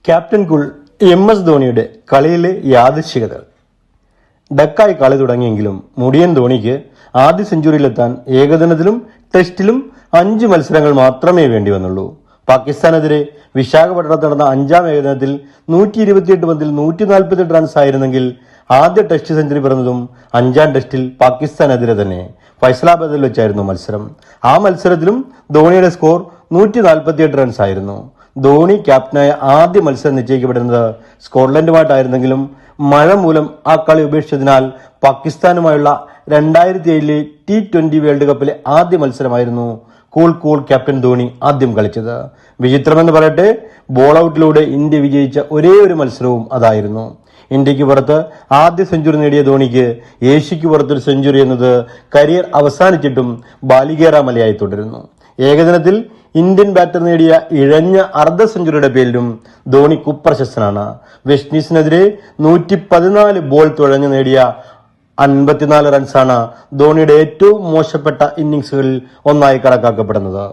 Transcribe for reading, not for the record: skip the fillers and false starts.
Captain cool MS ധോണിയുടെ കളിയിലെ യാദൃശ്ചികതകൾ. ഡക്കായി കളി തുടങ്ങിയെങ്കിലും മുടിയൻ ധോണിക്ക് ആദ്യ സെഞ്ചുറിയിലെത്താൻ ഏകദിനത്തിലും ടെസ്റ്റിലും 5 മത്സരങ്ങൾ മാത്രമേ വേണ്ടി വന്നുള്ളൂ. പാകിസ്ഥാനെതിരെ വിശാഖപട്ടണത്ത് നടന്ന 5ാം ഏകദിനത്തിൽ 128 പന്തിൽ 148 റൺസ് ആയിരുന്നെങ്കിൽ ആദ്യ ടെസ്റ്റ് സെഞ്ചുറി പിറന്നതും 5ാം ടെസ്റ്റിൽ പാകിസ്ഥാനെതിരെ തന്നെ ഫൈസലാബാദിൽ വെച്ചായിരുന്നു മത്സരം. ആ മത്സരത്തിലും ധോണിയുടെ സ്കോർ 148 റൺസ് ആയിരുന്നു. ധോണി ക്യാപ്റ്റനായ ആദ്യ മത്സരം നിശ്ചയിക്കപ്പെടുന്നത് സ്കോട്ട്ലൻഡുമായിട്ടായിരുന്നെങ്കിലും മഴ മൂലം ആ കളി ഉപേക്ഷിച്ചതിനാൽ പാകിസ്ഥാനുമായുള്ള 2007 T20 വേൾഡ് കപ്പിലെ ആദ്യ മത്സരമായിരുന്നു കൂൾ ക്യാപ്റ്റൻ ധോണി ആദ്യം കളിച്ചത്. വിചിത്രമെന്ന് പറയട്ടെ, ബോൾ ഔട്ടിലൂടെ ഇന്ത്യ വിജയിച്ച ഒരേ ഒരു മത്സരവും അതായിരുന്നു. ഇന്ത്യക്ക് പുറത്ത് ആദ്യ സെഞ്ചുറി നേടിയ ധോണിക്ക് ഏഷ്യയ്ക്ക് പുറത്തൊരു സെഞ്ചുറി എന്നത് കരിയർ അവസാനിച്ചിട്ടും ബാലികേറാമലയായി തുടരുന്നു. ഏകദിനത്തിൽ ഇന്ത്യൻ ബാറ്റർ നേടിയ ഇഴഞ്ഞ അർദ്ധ സെഞ്ചുറിയുടെ പേരിലും ധോണി കുപ്രശസ്തനാണ്. വെസ്റ്റ് ഇൻഡീസിനെതിരെ 114 ബോൾ തുഴഞ്ഞു നേടിയ 54 റൺസാണ് ധോണിയുടെ ഏറ്റവും മോശപ്പെട്ട ഇന്നിംഗ്സുകളിൽ ഒന്നായി കണക്കാക്കപ്പെടുന്നത്.